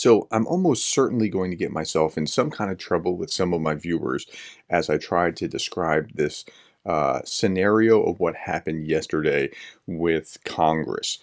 So I'm almost certainly going to get myself in some kind of trouble with some of my viewers as I try to describe this scenario of what happened yesterday with Congress.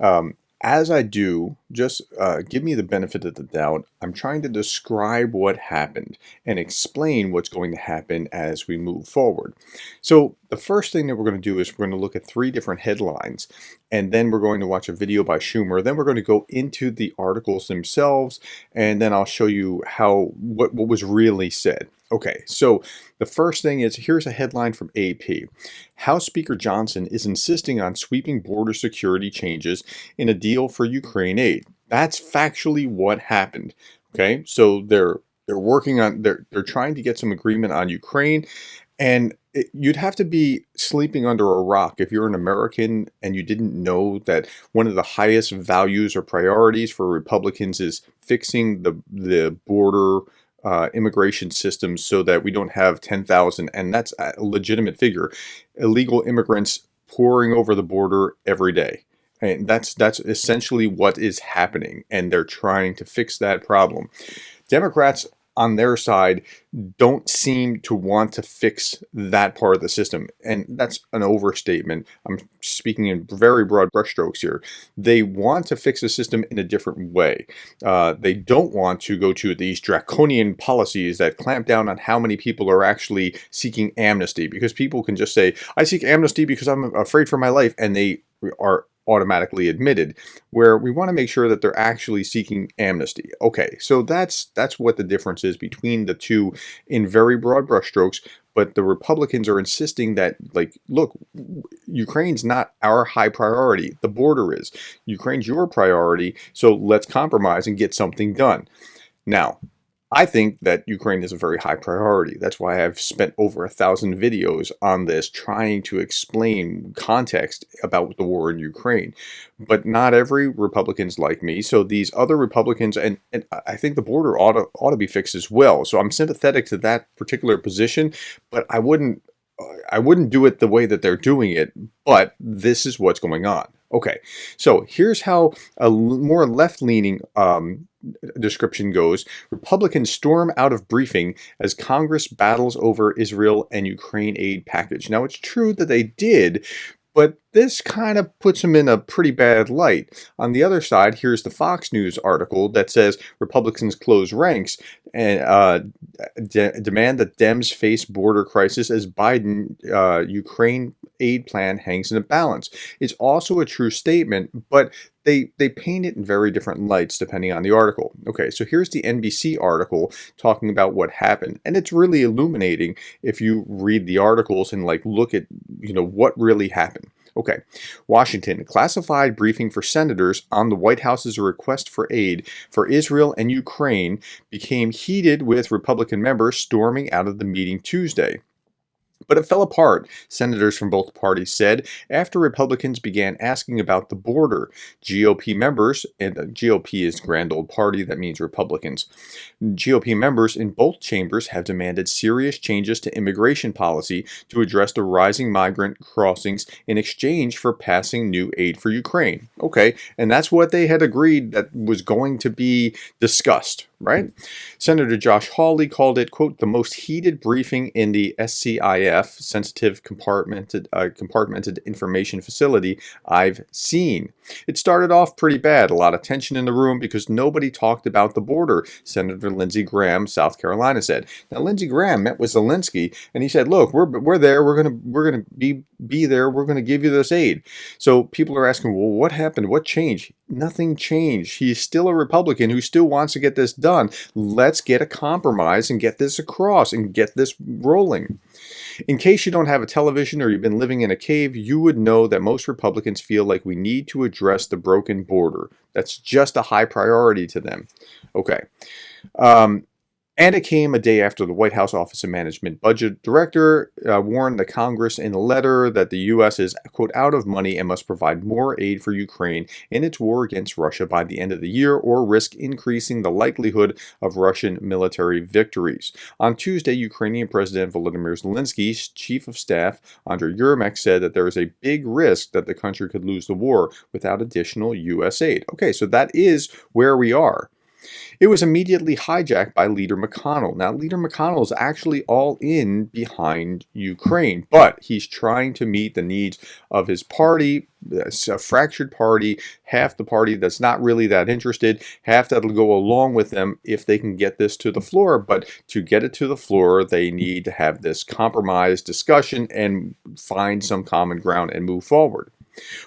Um, as I do, just give me the benefit of the doubt. I'm trying to describe what happened and explain what's going to happen as we move forward. So the first thing that we're going to do is we're going to look at three different headlines, and then we're going to watch a video by Schumer. Then we're going to go into the articles themselves, and then I'll show you what was really said. Okay, so the first thing is, here's a headline from AP. House Speaker Johnson is insisting on sweeping border security changes in a deal for Ukraine aid. That's factually what happened. Okay, so they're working on they're trying to get some agreement on Ukraine, and you'd have to be sleeping under a rock if you're an American and you didn't know that one of the highest values or priorities for Republicans is fixing the border immigration system so that we don't have 10,000, and that's a legitimate figure, illegal immigrants pouring over the border every day. And that's essentially what is happening, and they're trying to fix that problem. Democrats on their side don't seem to want to fix that part of the system. And that's an overstatement. I'm speaking in very broad brushstrokes here. They want to fix the system in a different way. They don't want to go to these draconian policies that clamp down on how many people are actually seeking amnesty, because people can just say, I seek amnesty because I'm afraid for my life, and they are automatically admitted, where we want to make sure that they're actually seeking amnesty. Okay, so that's what the difference is between the two in very broad brushstrokes. But the Republicans are insisting that, like, look, Ukraine's not our high priority. The border is. Ukraine's your priority, so let's compromise and get something done. Now, I think that Ukraine is a very high priority. That's why I've spent over 1,000 videos on this trying to explain context about the war in Ukraine. But not every Republican's like me. So these other Republicans, and I think the border ought to be fixed as well. So I'm sympathetic to that particular position, but I wouldn't do it the way that they're doing it. But this is what's going on. Okay, so here's how a more left-leaning description goes. Republicans storm out of briefing as Congress battles over Israel and Ukraine aid package. Now, it's true that they did, but this kind of puts them in a pretty bad light. On the other side, here's the Fox News article that says Republicans close ranks and demand that Dems face border crisis as Biden Ukraine aid plan hangs in a balance. It's also a true statement, but they paint it in very different lights depending on the article. Okay, so here's the NBC article talking about what happened, and it's really illuminating if you read the articles and look at what really happened. Okay, Washington, classified briefing for senators on the White House's request for aid for Israel and Ukraine became heated with Republican members storming out of the meeting Tuesday. But it fell apart, senators from both parties said, after Republicans began asking about the border. GOP members, and GOP is Grand Old Party, that means Republicans. GOP members in both chambers have demanded serious changes to immigration policy to address the rising migrant crossings in exchange for passing new aid for Ukraine. Okay, and that's what they had agreed that was going to be discussed, right? Senator Josh Hawley called it, quote, the most heated briefing in the SCIF, Sensitive Compartmented Information Facility, I've seen. It started off pretty bad, a lot of tension in the room because nobody talked about the border, Senator Lindsey Graham, South Carolina said. Now, Lindsey Graham met with Zelensky, and he said, look, we're there, we're gonna be there, we're gonna give you this aid. So people are asking, well, what happened? What changed? Nothing changed. He's still a Republican who still wants to get this done. Let's get a compromise and get this across and get this rolling. In case you don't have a television or you've been living in a cave, you would know that most Republicans feel like we need to address the broken border. That's just a high priority to them. Okay. And it came a day after the White House Office of Management Budget Director warned the Congress in a letter that the U.S. is, quote, out of money and must provide more aid for Ukraine in its war against Russia by the end of the year or risk increasing the likelihood of Russian military victories. On Tuesday, Ukrainian President Volodymyr Zelensky's chief of staff, Andriy Yermak, said that there is a big risk that the country could lose the war without additional U.S. aid. Okay, so that is where we are. It was immediately hijacked by Leader McConnell. Now, Leader McConnell is actually all in behind Ukraine, but he's trying to meet the needs of his party. It's a fractured party, half the party that's not really that interested, half that'll go along with them if they can get this to the floor. But to get it to the floor, they need to have this compromise discussion and find some common ground and move forward.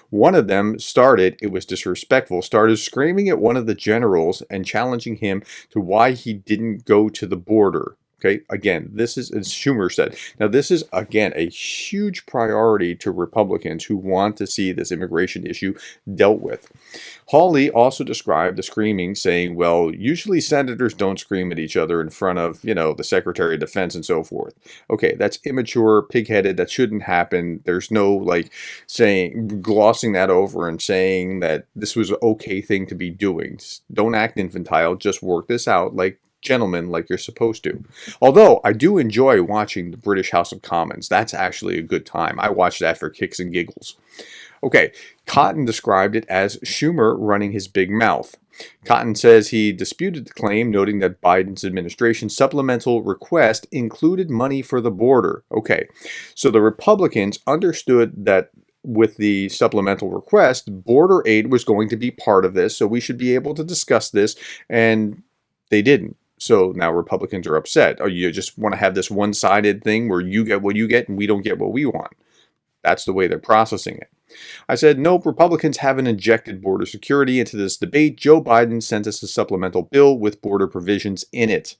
One of them it was disrespectful, started screaming at one of the generals and challenging him to why he didn't go to the border. Okay, again, this is, as Schumer said, now this is, again, a huge priority to Republicans who want to see this immigration issue dealt with. Hawley also described the screaming, saying, well, usually senators don't scream at each other in front of, the Secretary of Defense and so forth. Okay, that's immature, pig-headed, that shouldn't happen. There's no, glossing that over and saying that this was an okay thing to be doing. Don't act infantile, just work this out like gentlemen, like you're supposed to. Although I do enjoy watching the British House of Commons. That's actually a good time. I watch that for kicks and giggles. Okay, Cotton described it as Schumer running his big mouth. Cotton says he disputed the claim, noting that Biden's administration's supplemental request included money for the border. Okay, so the Republicans understood that with the supplemental request, border aid was going to be part of this, so we should be able to discuss this, and they didn't. So now Republicans are upset. Oh, you just want to have this one-sided thing where you get what you get and we don't get what we want. That's the way they're processing it. I said, nope, Republicans haven't injected border security into this debate. Joe Biden sent us a supplemental bill with border provisions in it.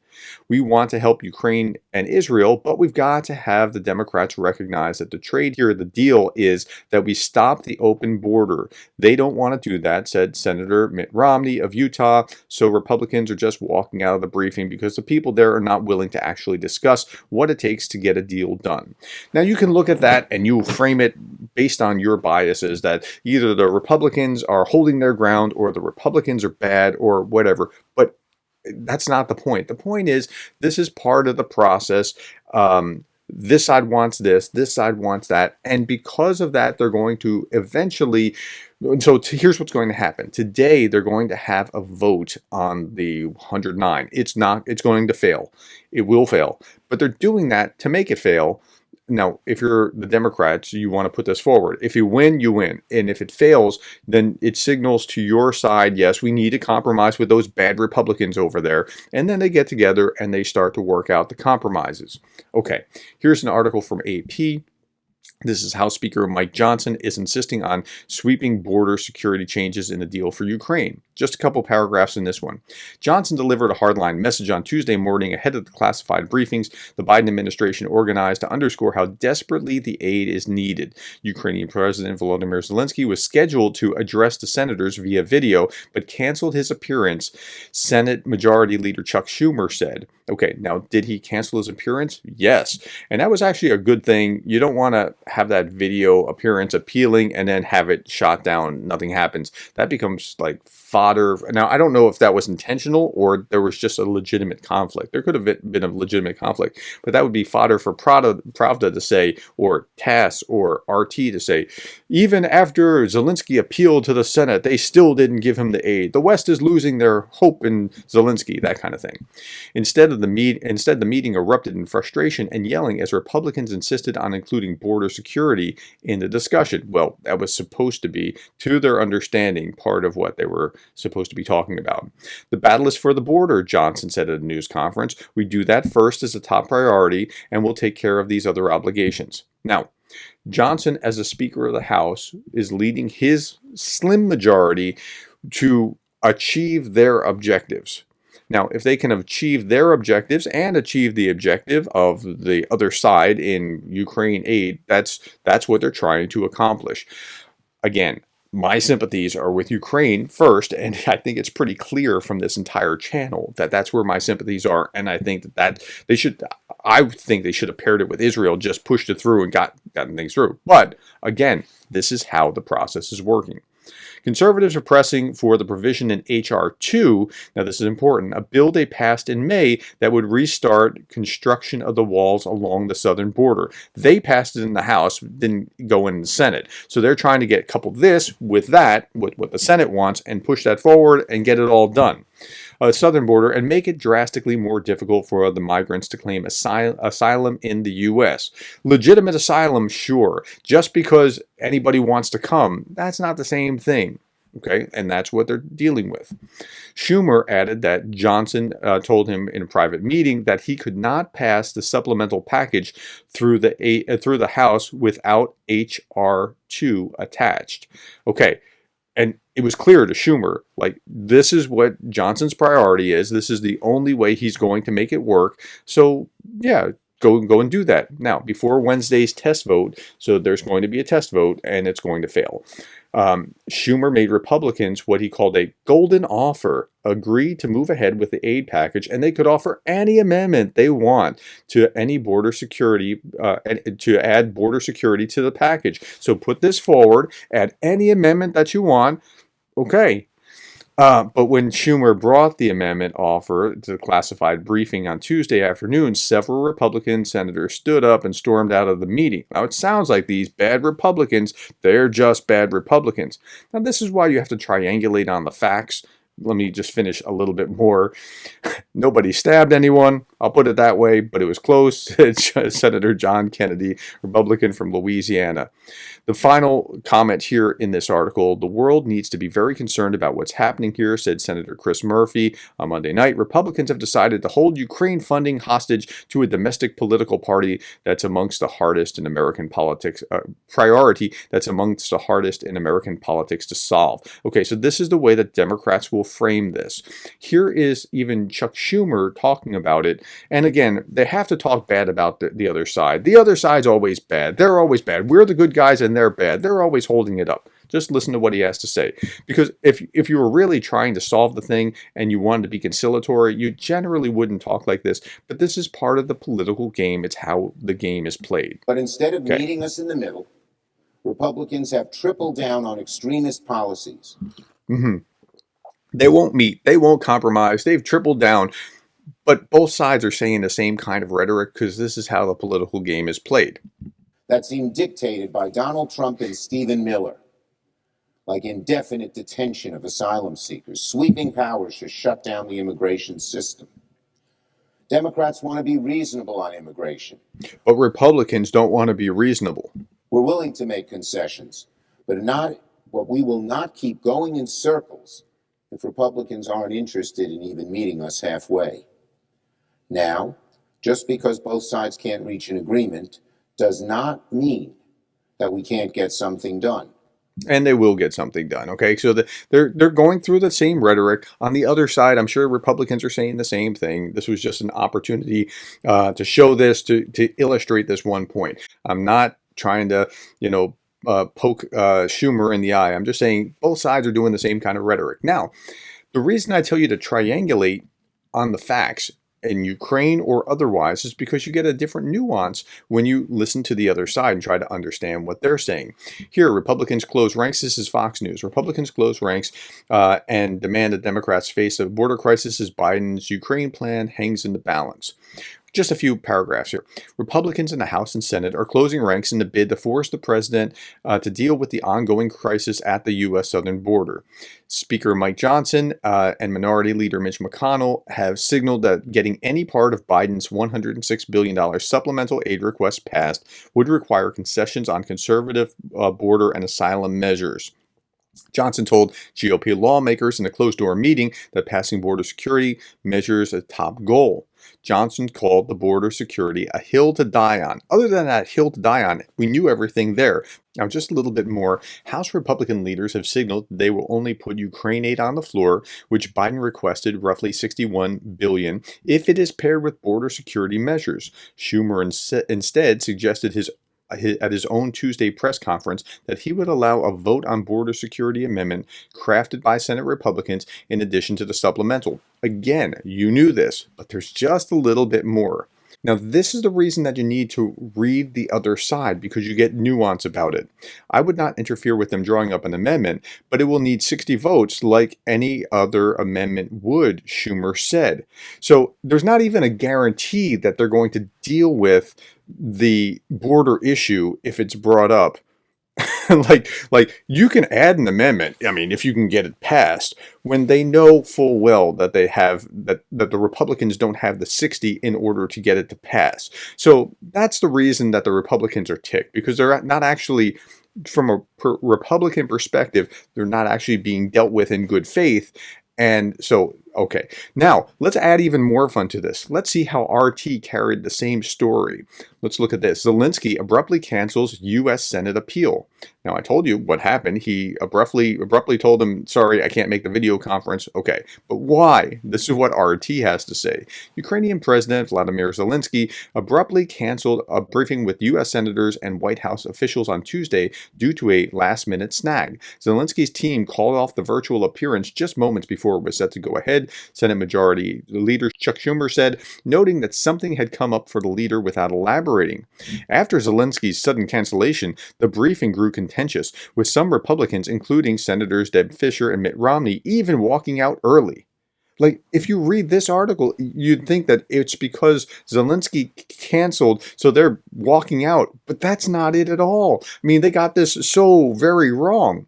We want to help Ukraine and Israel, but we've got to have the Democrats recognize that the trade here, the deal is that we stop the open border. They don't want to do that, said Senator Mitt Romney of Utah. So Republicans are just walking out of the briefing because the people there are not willing to actually discuss what it takes to get a deal done. Now, you can look at that and you frame it based on your biases that either the Republicans are holding their ground or the Republicans are bad or whatever. But that's not the point. The point is, this is part of the process. This side wants this side wants that. And because of that, they're going to eventually. So here's what's going to happen. Today, they're going to have a vote on the 109. It's going to fail. It will fail. But they're doing that to make it fail. Now, if you're the Democrats, you want to put this forward. If you win, you win. And if it fails, then it signals to your side, yes, we need to compromise with those bad Republicans over there. And then they get together and they start to work out the compromises. Okay, here's an article from AP. This is House Speaker Mike Johnson is insisting on sweeping border security changes in the deal for Ukraine. Just a couple paragraphs in this one. Johnson delivered a hardline message on Tuesday morning ahead of the classified briefings the Biden administration organized to underscore how desperately the aid is needed. Ukrainian President Volodymyr Zelensky was scheduled to address the senators via video, but canceled his appearance, Senate Majority Leader Chuck Schumer said. Okay, now, did he cancel his appearance? Yes. And that was actually a good thing. You don't want to have that video appearance appealing and then have it shot down. Nothing happens. That becomes like fodder. Now, I don't know if that was intentional or there was just a legitimate conflict. There could have been a legitimate conflict, but that would be fodder for Pravda to say, or TASS or RT to say, even after Zelensky appealed to the Senate, they still didn't give him the aid. The West is losing their hope in Zelensky, that kind of thing. Instead, the meeting erupted in frustration and yelling as Republicans insisted on including border security in the discussion. Well, that was supposed to be, to their understanding, part of what they were supposed to be talking about. The battle is for the border, Johnson said at a news conference. We do that first as a top priority, and we'll take care of these other obligations. Now, Johnson, as a Speaker of the House, is leading his slim majority to achieve their objectives. Now, if they can achieve their objectives and achieve the objective of the other side in Ukraine aid, that's what they're trying to accomplish. Again, my sympathies are with Ukraine first, and I think it's pretty clear from this entire channel that that's where my sympathies are, and I think that they should have paired it with Israel, just pushed it through and gotten things through. But again, this is how the process is working. Conservatives are pressing for the provision in H.R. 2, now this is important, a bill they passed in May that would restart construction of the walls along the southern border. They passed it in the House, didn't go in the Senate. So they're trying to couple this with that, with what the Senate wants, and push that forward and get it all done. southern border and make it drastically more difficult for the migrants to claim asylum in the U.S. Legitimate asylum, sure. Just because anybody wants to come, that's not the same thing. Okay, and that's what they're dealing with. Schumer added that Johnson told him in a private meeting that he could not pass the supplemental package through the House without H.R. 2 attached. Okay, and it was clear to Schumer, like, this is what Johnson's priority is. This is the only way he's going to make it work. So, yeah, go and do that. Now, before Wednesday's test vote, so there's going to be a test vote, and it's going to fail. Schumer made Republicans what he called a golden offer, agree to move ahead with the aid package, and they could offer any amendment they want to any border security, to add border security to the package. So put this forward, add any amendment that you want. Okay. But when Schumer brought the amendment offer to the classified briefing on Tuesday afternoon, several Republican senators stood up and stormed out of the meeting. Now, it sounds like these bad Republicans, they're just bad Republicans. Now, this is why you have to triangulate on the facts. Let me just finish a little bit more. Nobody stabbed anyone, I'll put it that way, but it was close. Senator John Kennedy, Republican from Louisiana. The final comment here in this article: the world needs to be very concerned about what's happening here, said Senator Chris Murphy on Monday night. Republicans have decided to hold Ukraine funding hostage to a domestic political party that's amongst the hardest in American politics, priority that's amongst the hardest in American politics to solve. Okay, so this is the way that Democrats will frame this. Here is even Chuck Schumer talking about it. And again, they have to talk bad about the other side. The other side's always bad. They're always bad. We're the good guys and they're bad. They're always holding it up. Just listen to what he has to say. Because if you were really trying to solve the thing and you wanted to be conciliatory, you generally wouldn't talk like this. But this is part of the political game. It's how the game is played. But instead of meeting us in the middle, Republicans have tripled down on extremist policies. They won't meet. They won't compromise. They've tripled down. But both sides are saying the same kind of rhetoric because this is how the political game is played. That seemed dictated by Donald Trump and Stephen Miller, like indefinite detention of asylum seekers, sweeping powers to shut down the immigration system. Democrats want to be reasonable on immigration. But Republicans don't want to be reasonable. We're willing to make concessions, but we will not keep going in circles if Republicans aren't interested in even meeting us halfway. Now, just because both sides can't reach an agreement does not mean that we can't get something done. And they will get something done, okay? So they're going through the same rhetoric. On the other side, I'm sure Republicans are saying the same thing. This was just an opportunity to show this, to illustrate this one point. I'm not trying to, poke Schumer in the eye. I'm just saying both sides are doing the same kind of rhetoric. Now, the reason I tell you to triangulate on the facts in Ukraine or otherwise is because you get a different nuance when you listen to the other side and try to understand what they're saying. Here, Republicans close ranks. This is Fox News. Republicans close ranks and demand that Democrats face a border crisis as Biden's Ukraine plan hangs in the balance. Just a few paragraphs here. Republicans in the House and Senate are closing ranks in the bid to force the president to deal with the ongoing crisis at the U.S. southern border. Speaker Mike Johnson and Minority Leader Mitch McConnell have signaled that getting any part of Biden's $106 billion supplemental aid request passed would require concessions on conservative border and asylum measures. Johnson told GOP lawmakers in a closed-door meeting that passing border security measures a top goal. Johnson called the border security a hill to die on. Other than that hill to die on, we knew everything there. Now, just a little bit more. House Republican leaders have signaled they will only put Ukraine aid on the floor, which Biden requested roughly $61 billion, if it is paired with border security measures. Schumer instead suggested at his own Tuesday press conference that he would allow a vote on border security amendment crafted by Senate Republicans in addition to the supplemental. Again, you knew this, but there's just a little bit more. Now, this is the reason that you need to read the other side, because you get nuance about it. I would not interfere with them drawing up an amendment, but it will need 60 votes like any other amendment would, Schumer said. So there's not even a guarantee that they're going to deal with the border issue if it's brought up like you can add an amendment. I mean, if you can get it passed, when they know full well that that the Republicans don't have the 60 in order to get it to pass. So that's the reason that the Republicans are ticked, because they're not actually, from a Republican perspective, they're not actually being dealt with in good faith. And so, okay, now let's add even more fun to this. Let's see how RT carried the same story. Let's look at this. Zelensky abruptly cancels U.S. Senate appeal. Now, I told you what happened. He abruptly told them, sorry, I can't make the video conference. Okay, but why? This is what RT has to say. Ukrainian President Vladimir Zelensky abruptly canceled a briefing with U.S. senators and White House officials on Tuesday due to a last-minute snag. Zelensky's team called off the virtual appearance just moments before it was set to go ahead. Senate Majority Leader Chuck Schumer said, noting that something had come up for the leader without elaborating. After Zelensky's sudden cancellation, the briefing grew contentious, with some Republicans, including Senators Deb Fischer and Mitt Romney, even walking out early. Like, if you read this article, you'd think that it's because Zelensky canceled, so they're walking out. But that's not it at all. I mean, they got this so very wrong.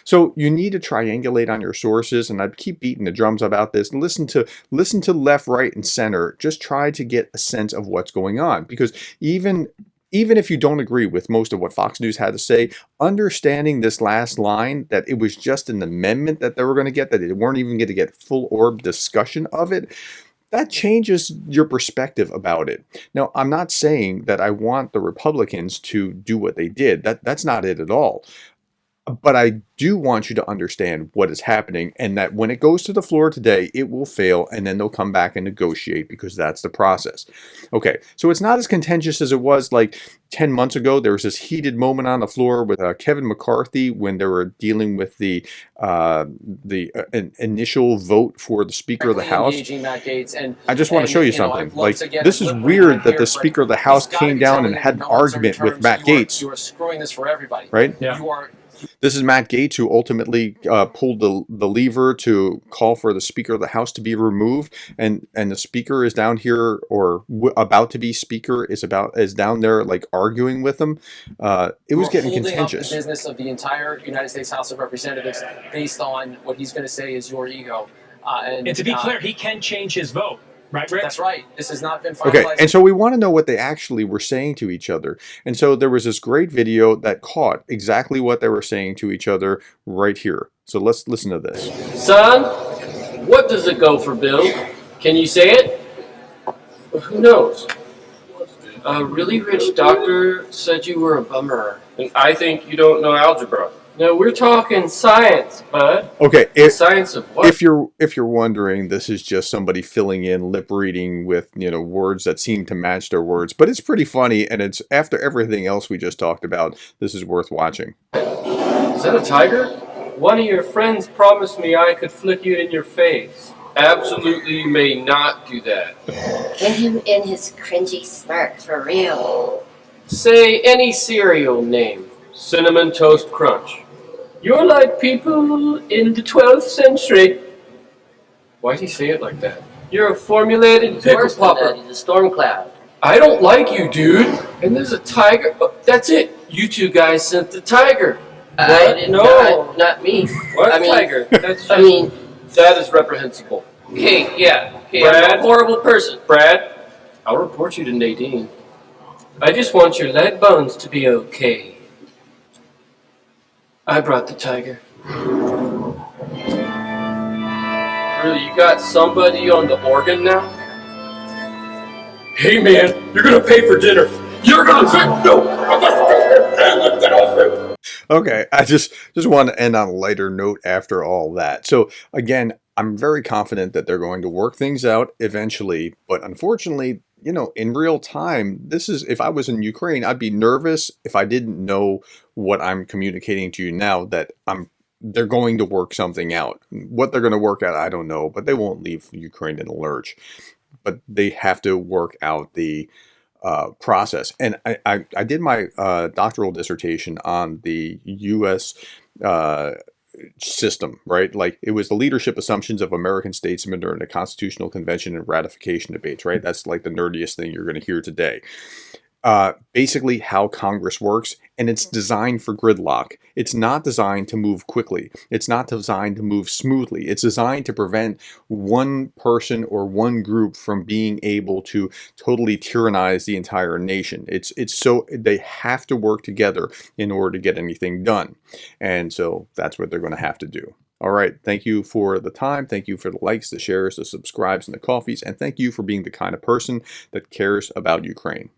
So you need to triangulate on your sources, and I'd keep beating the drums about this. Listen to left, right, and center. Just try to get a sense of what's going on, because even if you don't agree with most of what Fox News had to say, understanding this last line, that it was just an amendment that they were going to get, that they weren't even going to get full orb discussion of it, that changes your perspective about it. Now, I'm not saying that I want the Republicans to do what they did. That's not it at all. But I do want you to understand what is happening, and that when it goes to the floor today, it will fail, and then they'll come back and negotiate, because that's the process. Okay, so it's not as contentious as it was like 10 months ago. There was this heated moment on the floor with Kevin McCarthy when they were dealing with the initial vote for the Speaker of the House. I just want to show you something. Like, this is weird that the Speaker of the House came down and had an argument with Matt Gaetz. You are screwing this for everybody. Right? Yeah. You are. This is Matt Gaetz, who ultimately pulled the lever to call for the Speaker of the House to be removed, and the Speaker is down here, or about to be Speaker is down there like arguing with him. It was getting contentious. The business of the entire United States House of Representatives based on what he's going to say is your ego. And to be clear, he can change his vote. Right, Rick? That's right. This has not been finalized. Okay, and so we want to know what they actually were saying to each other. And so there was this great video that caught exactly what they were saying to each other right here. So let's listen to this. Son, what does it go for, Bill? Can you say it? Well, who knows? A really rich doctor said you were a bummer. And I think you don't know algebra. No, we're talking science, bud. Okay, science of what? If you're wondering, this is just somebody filling in, lip reading with, words that seem to match their words, but it's pretty funny, and it's after everything else we just talked about. This is worth watching. Is that a tiger? One of your friends promised me I could flick you in your face. Absolutely, you may not do that. Get him in his cringy smirk for real. Say any cereal name. Cinnamon Toast Crunch. You're like people in the 12th century. Why'd he say it like that? You're a formulated pickle popper. He's a storm cloud. I don't like you, dude. And there's a tiger. Oh, that's it. You two guys sent the tiger. I didn't. No, not me. What tiger? That's I mean, that is reprehensible. okay, yeah. Okay, Brad? I'm a horrible person. Brad, I'll report you to Nadine. I just want your leg bones to be okay. I brought the tiger. Really, you got somebody on the organ now? Hey man, you're gonna pay for dinner. You're gonna pay. No, get off it. Okay, I just want to end on a lighter note after all that. So again, I'm very confident that they're going to work things out eventually, but unfortunately, in real time, if I was in Ukraine, I'd be nervous if I didn't know what I'm communicating to you now, that they're going to work something out. What they're going to work out, I don't know, but they won't leave Ukraine in a lurch. But they have to work out the process. And I did my doctoral dissertation on the U.S. System, right? Like, it was the leadership assumptions of American statesmen during the Constitutional Convention and ratification debates, right? That's like the nerdiest thing you're going to hear today. basically how Congress works, and it's designed for gridlock. It's not designed to move quickly. It's not designed to move smoothly. It's designed to prevent one person or one group from being able to totally tyrannize the entire nation. It's so they have to work together in order to get anything done. And so that's what they're going to have to do. All right. Thank you for the time. Thank you for the likes, the shares, the subscribes, and the coffees. And thank you for being the kind of person that cares about Ukraine.